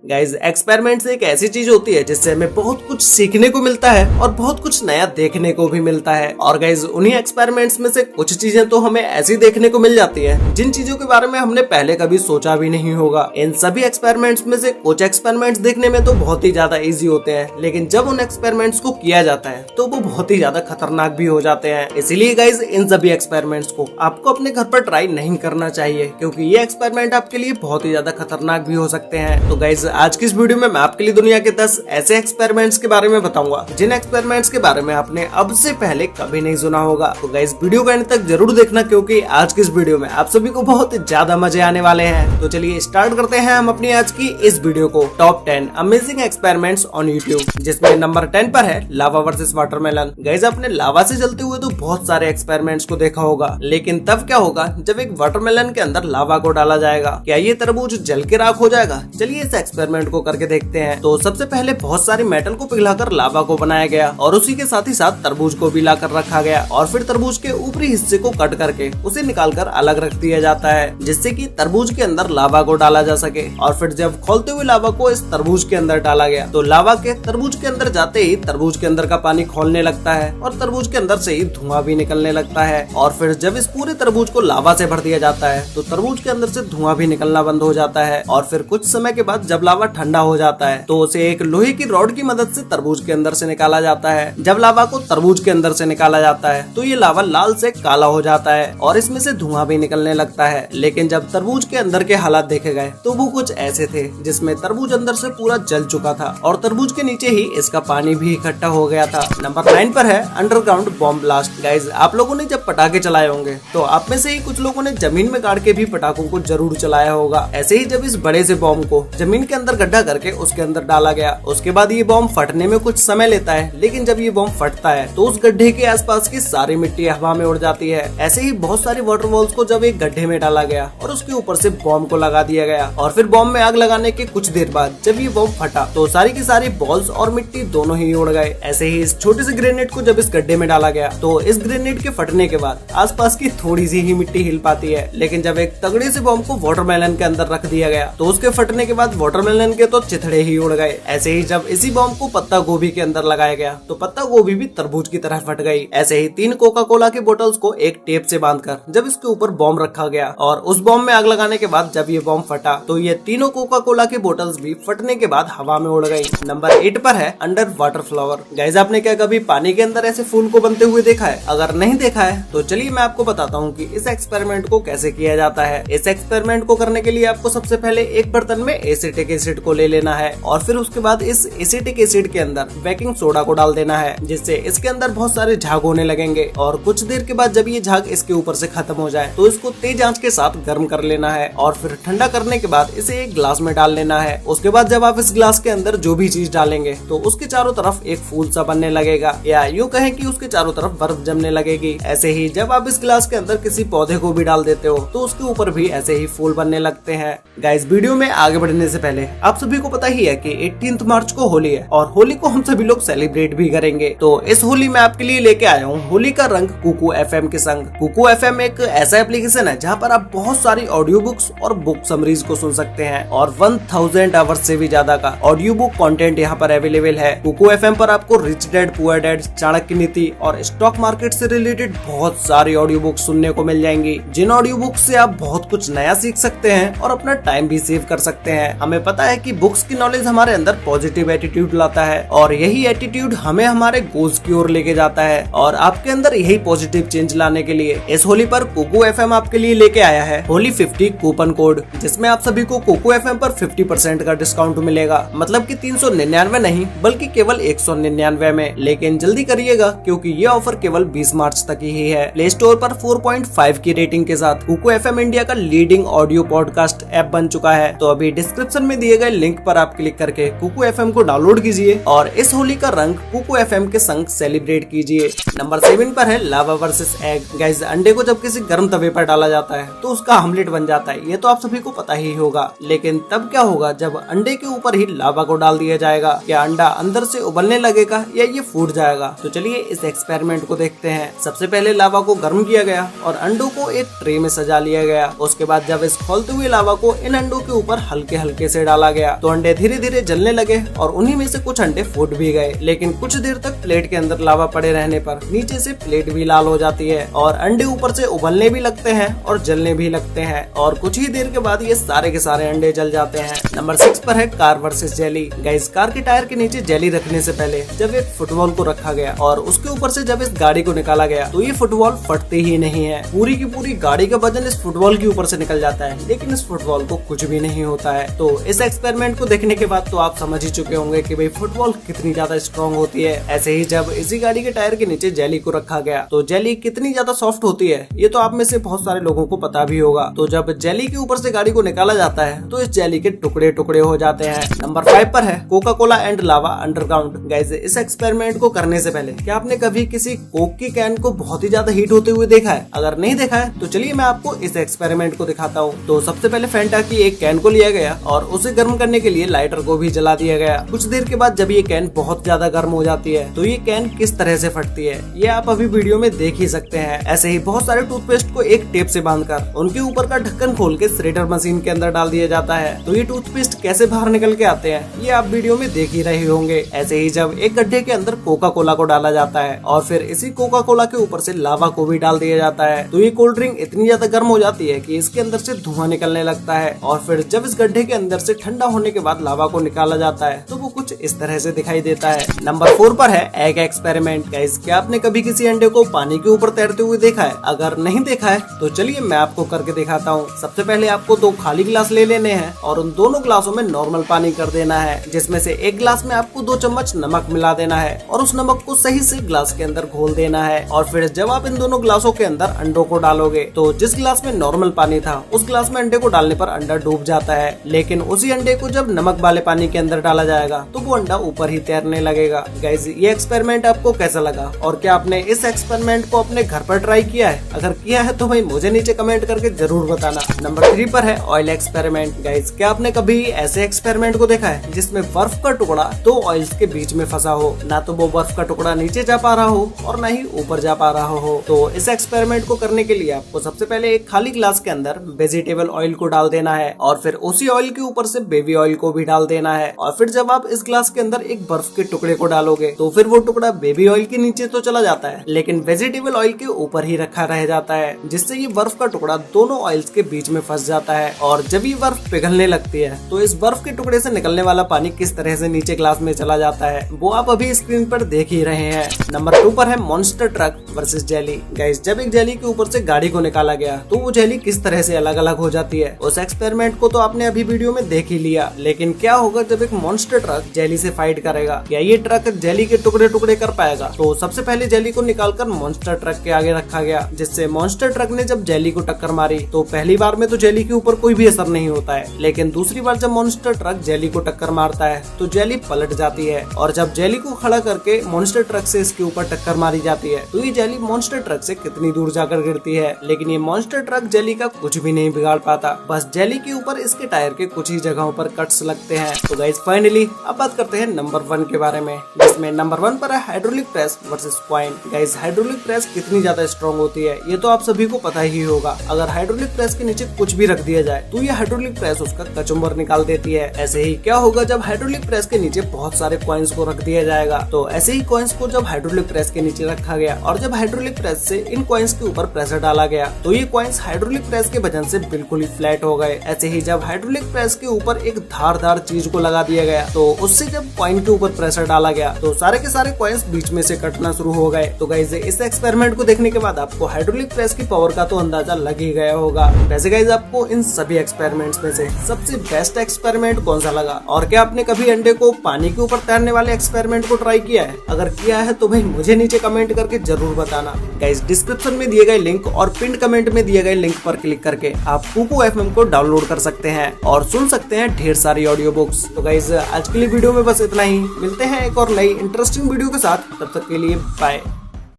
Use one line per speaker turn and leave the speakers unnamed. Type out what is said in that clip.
Guys experiments एक ऐसी चीज होती है जिससे हमें बहुत कुछ सीखने को मिलता है और बहुत कुछ नया देखने को भी मिलता है। और गाइज उन्हीं एक्सपेरिमेंट्स में से कुछ चीजें तो हमें ऐसी देखने को मिल जाती है जिन चीजों के बारे में हमने पहले कभी सोचा भी नहीं होगा। इन सभी एक्सपेरिमेंट्स में से कुछ एक्सपेरिमेंट्स देखने में तो बहुत ही ज्यादा इजी होते हैं, लेकिन जब उन एक्सपेरिमेंट्स को किया जाता है तो वो बहुत ही ज्यादा खतरनाक भी हो जाते हैं। इसीलिए गाइज इन सभी एक्सपेरिमेंट्स को आपको अपने घर पर ट्राई नहीं करना चाहिए, क्योंकि ये एक्सपेरिमेंट आपके लिए बहुत ही ज्यादा खतरनाक भी हो सकते हैं। तो गाइज आज की इस वीडियो में मैं आपके लिए दुनिया के 10 ऐसे एक्सपेरिमेंट्स के बारे में बताऊंगा जिन एक्सपेरिमेंट्स के बारे में आपने अब से पहले कभी नहीं सुना होगा। तो गाइज वीडियो को अंत तक जरूर देखना, क्योंकि आज की इस वीडियो में आप सभी को बहुत ज्यादा मजे आने वाले हैं। तो चलिए स्टार्ट करते हैं हम अपनी आज की इस वीडियो को। Top 10 amazing experiments on YouTube, जिसमें नंबर 10 पर है लावा वर्सेस वाटरमेलन। गाइज आपने लावा से जलते हुए तो बहुत सारे एक्सपेरिमेंट्स को देखा होगा, लेकिन तब क्या होगा जब एक वाटरमेलन के अंदर लावा को डाला जाएगा? क्या ये तरबूज जल के राख हो जाएगा? चलिए इस एक्सपेरिमेंट को करके देखते हैं। तो सबसे पहले बहुत सारे मेटल को पिघलाकर लावा को बनाया गया और उसी के साथ ही साथ तरबूज को भी लाकर रखा गया, और फिर तरबूज के ऊपरी हिस्से को कट करके उसे निकालकर अलग रख दिया जाता है, जिससे कि तरबूज के अंदर लावा को डाला जा सके। और फिर जब खोलते हुए लावा को इस तरबूज के अंदर डाला गया तो लावा के तरबूज के अंदर जाते ही तरबूज के अंदर का पानी खोलने लगता है और तरबूज के अंदर से ही धुआं भी निकलने लगता है। और फिर जब इस पूरे तरबूज को लावा से भर दिया जाता है तो तरबूज के अंदर से धुआं भी निकलना बंद हो जाता है। और फिर कुछ समय के बाद जब लावा ठंडा हो जाता है तो उसे एक लोहे की रॉड की मदद से तरबूज के अंदर से निकाला जाता है। जब लावा को तरबूज के अंदर से निकाला जाता है तो ये लावा लाल से काला हो जाता है और इसमें से धुआं भी निकलने लगता है। लेकिन जब तरबूज के अंदर के हालात देखे गए तो वो कुछ ऐसे थे जिसमें तरबूज अंदर से पूरा जल चुका था और तरबूज के नीचे ही इसका पानी भी इकट्ठा हो गया था। नंबर 9 पर है अंडरग्राउंड बॉम्ब ब्लास्ट। गाइज आप लोगों ने जब पटाखे चलाए होंगे तो आप में से ही कुछ लोगों ने जमीन में गाड़ के भी पटाखों को जरूर चलाया होगा। ऐसे ही जब इस बड़े से बॉम्ब को जमीन के अंदर गड्ढा करके उसके अंदर डाला गया, उसके बाद ये बॉम्ब फटने में कुछ समय लेता है, लेकिन जब ये बॉम्ब फटता है तो उस गड्ढे के आसपास की सारी मिट्टी हवा में उड़ जाती है। ऐसे ही बहुत सारी वाटर बॉल्स को जब एक गड्ढे में डाला गया और उसके ऊपर से बॉम्ब को लगा दिया गया, और फिर बॉम्ब में आग लगाने के कुछ देर बाद जब ये बॉम्ब फटा तो सारी की सारी बॉल्स और मिट्टी दोनों ही उड़ गए। ऐसे ही इस छोटे से ग्रेनेड को जब इस गड्ढे में डाला गया तो इस ग्रेनेड के फटने के बाद आसपास की थोड़ी सी ही मिट्टी हिल पाती है, लेकिन जब एक तगड़े से बॉम्ब को वाटरमेलन के अंदर रख दिया गया तो उसके फटने के बाद वाटरमेलन के तो चिथड़े ही उड़ गए। ऐसे ही जब इसी बॉम्ब को पत्ता गोभी के अंदर लगाया गया तो पत्ता गोभी भी तरबूज की तरह फट गई। ऐसे ही 3 कोका कोला के बोतल्स को एक टेप से बांधकर जब इसके ऊपर बॉम्ब रखा गया और उस बॉम्ब में आग लगाने के बाद जब ये बॉम्ब फटा तो ये तीनों कोका कोला के बोतल्स भी फटने के बाद हवा में उड़ गई। नंबर 8 पर है अंडर वाटर फ्लावर। गाइस आपने क्या कभी पानी के अंदर ऐसे फूल को बनते हुए देखा है? अगर नहीं देखा है तो चलिए मैं आपको बताता हूँ कि इस एक्सपेरिमेंट को कैसे किया जाता है। इस एक्सपेरिमेंट को करने के लिए आपको सबसे पहले एक बर्तन में एसिटिक एसिड को ले लेना है और फिर उसके बाद इस एसिटिक एसिड के अंदर बेकिंग सोडा को डाल देना है, जिससे इसके अंदर बहुत सारे झाग होने लगेंगे। और कुछ देर के बाद जब ये झाग इसके ऊपर से खत्म हो जाए तो इसको तेज आंच के साथ गर्म कर लेना है और फिर ठंडा करने के बाद इसे एक ग्लास में डाल लेना है। उसके बाद जब आप इस ग्लास के अंदर जो भी चीज डालेंगे तो उसके चारों तरफ एक फूल सा बनने लगेगा, या यूँ कहें कि उसके चारों तरफ बर्फ जमने लगेगी। ऐसे ही जब आप इस ग्लास के अंदर किसी पौधे को भी डाल देते हो तो उसके ऊपर भी ऐसे ही फूल बनने लगते हैं। गाइस वीडियो में आगे बढ़ने से पहले आप सभी को पता ही है कि 18 मार्च को होली है और होली को हम सभी लोग सेलिब्रेट भी करेंगे। तो इस होली में आपके लिए लेके आया हूँ होली का रंग कुकू FM के संग। कुकू FM एक ऐसा एप्लीकेशन है जहाँ पर आप बहुत सारी ऑडियो बुक्स और बुक समरीज को सुन सकते हैं और 1000 आवर्स से भी ज्यादा का ऑडियो बुक कंटेंट यहाँ पर अवेलेबल है। कुकू FM पर आपको rich dad poor dad, Chanakya नीति और स्टॉक मार्केट से रिलेटेड बहुत सारी ऑडियो बुक सुनने को मिल जाएंगी, जिन ऑडियो बुक से आप बहुत कुछ नया सीख सकते हैं और अपना टाइम भी सेव कर सकते हैं। हमें पता है कि बुक्स की नॉलेज हमारे अंदर पॉजिटिव एटीट्यूड लाता है और यही एटीट्यूड हमें हमारे गोल्स की ओर लेके जाता है। और आपके अंदर यही पॉजिटिव चेंज लाने के लिए इस होली पर कुकू FM आपके लिए लेके आया है होली 50 कूपन कोड, जिसमें आप सभी को कुकू FM पर 50% का डिस्काउंट मिलेगा। मतलब कि 399 नहीं बल्कि केवल 199 में। लेकिन जल्दी करिएगा क्योंकि ये ऑफर केवल 20 मार्च तक ही है। प्ले स्टोर पर 4.5 की रेटिंग के साथ कुकू FM इंडिया का लीडिंग ऑडियो पॉडकास्ट ऐप बन चुका है। तो अभी डिस्क्रिप्शन में दिए गए लिंक पर आप क्लिक करके कुकू FM को डाउनलोड कीजिए और इस होली का रंग कुकू FM के संग सेलिब्रेट कीजिए। नंबर 7 पर है लावा वर्सेस एग। गाइस अंडे को जब किसी गर्म तवे पर डाला जाता है तो उसका ऑमलेट बन जाता है, ये तो आप सभी को पता ही होगा। लेकिन तब क्या होगा जब अंडे के ऊपर ही लावा को डाल दिया जाएगा? क्या अंडा अंदर से उबलने लगेगा या ये फूट जाएगा? तो चलिए इस एक्सपेरिमेंट को देखते हैं। सबसे पहले लावा को गर्म किया गया और अंडों को एक ट्रे में सजा लिया गया। उसके बाद जब इस खोलते हुए लावा को इन अंडों के ऊपर हल्के हल्के से डाला गया तो अंडे धीरे धीरे जलने लगे और उन्हीं में से कुछ अंडे फूट भी गए। लेकिन कुछ देर तक प्लेट के अंदर लावा पड़े रहने पर नीचे से प्लेट भी लाल हो जाती है और अंडे ऊपर से उबलने भी लगते हैं और जलने भी लगते हैं और कुछ ही देर के बाद ये सारे के सारे अंडे जल जाते हैं। नंबर 6 पर है car versus jelly. Guys, car के टायर के नीचे जेली रखने से पहले जब एक फुटबॉल को रखा गया और उसके ऊपर से जब इस गाड़ी को निकाला गया तो ये फुटबॉल फटती ही नहीं है। पूरी की पूरी गाड़ी का वजन इस फुटबॉल के ऊपर से निकल जाता है, लेकिन इस फुटबॉल को कुछ भी नहीं होता है। तो इस एक्सपेरिमेंट को देखने के बाद तो आप समझ ही चुके होंगे कि भाई फुटबॉल कितनी ज्यादा स्ट्रॉन्ग होती है। ऐसे ही जब इसी गाड़ी के टायर के नीचे जेली को रखा गया तो जेली कितनी ज्यादा सॉफ्ट होती है ये तो आप में से बहुत सारे लोगों को पता भी होगा। तो जब जेली के ऊपर से गाड़ी को निकाला जाता है तो इस जेली के टुकड़े टुकड़े हो जाते हैं। नंबर 5 पर है Coca Cola and lava underground. Guys, इस एक्सपेरिमेंट को करने से पहले क्या आपने कभी किसी कोक की कैन को बहुत ही ज्यादा हीट होते हुए देखा है? अगर नहीं देखा है तो चलिए मैं आपको इस एक्सपेरिमेंट को दिखाता हूँ। तो सबसे पहले फैंटा की एक कैन को लिया गया और उसे गर्म करने के लिए लाइटर को भी जला दिया गया। कुछ देर के बाद जब ये कैन बहुत ज्यादा गर्म हो जाती है तो ये कैन किस तरह से फटती है ये आप अभी वीडियो में देख ही सकते हैं। ऐसे ही बहुत सारे टूथपेस्ट को एक टेप से बांधकर उनके ऊपर का ढक्कन खोल के श्रेडर मशीन के अंदर डाल दिया जाता है। तो ये टूथपेस्ट कैसे बाहर निकल के आते हैं ये आप वीडियो में देख ही रहे होंगे। ऐसे ही जब एक गड्ढे के अंदर कोका कोला को डाला जाता है और फिर इसी कोका कोला के ऊपर से लावा को भी डाल दिया जाता है तो ये कोल्ड ड्रिंक इतनी ज्यादा गर्म हो जाती है कि इसके अंदर से धुआं निकलने लगता है। और फिर जब इस गड्ढे के अंदर से ठंडा होने के बाद लावा को निकाला जाता है तो वो कुछ इस तरह से दिखाई देता है। नंबर 4 पर है एग एक्सपेरिमेंट। गाइस, क्या आपने कभी किसी अंडे को पानी के ऊपर तैरते हुए देखा है? अगर नहीं देखा है तो चलिए मैं आपको करके दिखाता हूँ। सबसे पहले आपको 2 खाली गिलास ले लेने हैं और उन दोनों गिलासों में नॉर्मल पानी कर देना है, जिसमें से एक गिलास में आपको 2 चम्मच नमक मिला देना है और उस नमक को सही से गिलास के अंदर घोल देना है। और फिर जब आप इन दोनों गिलासों के अंदर अंडों को डालोगे तो जिस गिलास में नॉर्मल पानी था उस गिलास में अंडे को डालने पर अंडा डूब जाता है, लेकिन उसी अंडे को जब नमक वाले पानी के अंदर डाला जाएगा तो वो अंडा ऊपर ही तैरने लगेगा। गाइस, ये एक्सपेरिमेंट आपको कैसा लगा और क्या आपने इस एक्सपेरिमेंट को अपने घर पर ट्राई किया है? अगर किया है तो भाई मुझे नीचे कमेंट करके जरूर बताना। नंबर 3 पर है ऑयल एक्सपेरिमेंट। गाइस, क्या आपने कभी ऐसे एक्सपेरिमेंट को देखा है जिसमें बर्फ का टुकड़ा 2 ऑयल्स के बीच में फंसा हो? ना तो वो बर्फ का टुकड़ा नीचे जा पा रहा हो और ना ही ऊपर जा पा रहा हो। तो इस एक्सपेरिमेंट को करने के लिए आपको सबसे पहले एक खाली गिलास के अंदर वेजिटेबल ऑयल को डाल देना है और फिर उसी ऑयल के ऊपर से बेबी ऑयल को भी डाल देना है। और फिर जब आप इस गिलास के अंदर एक बर्फ के टुकड़े को डालोगे तो फिर वो टुकड़ा बेबी ऑयल के नीचे तो चला जाता है लेकिन वेजिटेबल ऑयल के ऊपर ही रखा रह जाता है, जिससे ये बर्फ का टुकड़ा दोनों ऑयल्स के बीच में फंस जाता है। और जब ये बर्फ पिघलने लगती है तो इस बर्फ के टुकड़े से निकलने वाला पानी किस तरह से नीचे ग्लास में चला जाता है वो आप अभी स्क्रीन पर देख ही रहे हैं। नंबर 2 पर है monster truck versus jelly. Guys, जब एक जेली के ऊपर से गाड़ी को निकाला गया तो वो जेली किस तरह से अलग अलग हो जाती है उस एक्सपेरिमेंट को तो आपने अभी वीडियो में देख ही लिया, लेकिन क्या होगा जब एक मॉन्स्टर ट्रक जेली से फाइट करेगा? क्या ये ट्रक जेली के टुकड़े टुकड़े कर पाएगा? तो सबसे पहले जेली को निकालकर मॉन्स्टर ट्रक के आगे रखा गया, जिससे मॉन्स्टर ट्रक ने जब जेली को टक्कर मारी तो पहली बार में तो जेली के ऊपर कोई भी असर नहीं होता है, लेकिन दूसरी बार जब मॉन्स्टर ट्रक जेली को टक्कर मारता है तो जेली पलट जाती है। और जब जेली को खड़ा करके मॉन्स्टर ट्रक से इसके ऊपर टक्कर मारी जाती है तो ये जेली मॉन्स्टर ट्रक से कितनी दूर जाकर गिरती है, लेकिन ये मॉन्स्टर ट्रक जेली का कुछ भी नहीं बिगाड़ पाता। बस जेली के ऊपर इसके टायर के कुछ ही जगहों पर कट्स लगते हैं। तो गाइस, फाइनली अब बात करते हैं नंबर 1 के बारे में, जिसमें नंबर 1 पर है hydraulic press versus coin. Guys, hydraulic press कितनी ज्यादा स्ट्रॉन्ग होती है ये तो आप सभी को पता ही होगा। अगर हाइड्रोलिक प्रेस के नीचे कुछ भी रख दिया जाए तो ये हाइड्रोलिक प्रेस उसका कचुम्बर निकाल देती है। ऐसे ही क्या होगा जब हाइड्रोलिक प्रेस के नीचे बहुत सारे कॉइन्स को रख दिया जाएगा? तो ऐसे ही कॉइन्स को जब हाइड्रोलिक प्रेस के नीचे रखा गया और जब हाइड्रोलिक प्रेस से इन कॉइन्स के ऊपर प्रेशर डाला गया तो ये कॉइन्स हाइड्रोलिक प्रेस के वजन से बिल्कुल ही फ्लैट हो गए। ऐसे ही जब हाइड्रोलिक प्रेस के ऊपर एक धारदार चीज को लगा दिया गया तो उससे जब कॉइन के ऊपर प्रेशर डाला गया तो सारे के सारे कॉइन्स बीच में से कटना शुरू हो गए। तो गाइस, इस एक्सपेरिमेंट को देखने के बाद आपको हाइड्रोलिक प्रेस की पावर का तो अंदाजा लग ही गया होगा। वैसे गाइस, आपको इन सभी एक्सपेरिमेंट्स में से सबसे बेस्ट एक्सपेरिमेंट कौन सा लगा और क्या आपने कभी अंडे को पानी के ऊपर तैरने वाले एक्सपेरिमेंट को ट्राई किया है? अगर किया है तो भाई मुझे नीचे कमेंट करके जरूर बताना। गाइस, डिस्क्रिप्शन में दिए गए लिंक और पिन कमेंट में दिए गए लिंक पर क्लिक करके आप कुकू FM को डाउनलोड कर सकते हैं और सुन सकते हैं ढेर सारी ऑडियो बुक्स। तो गाइस, आज के लिए वीडियो में बस इतना ही। मिलते हैं एक और नई इंटरेस्टिंग वीडियो के साथ, तब तक के लिए बाय।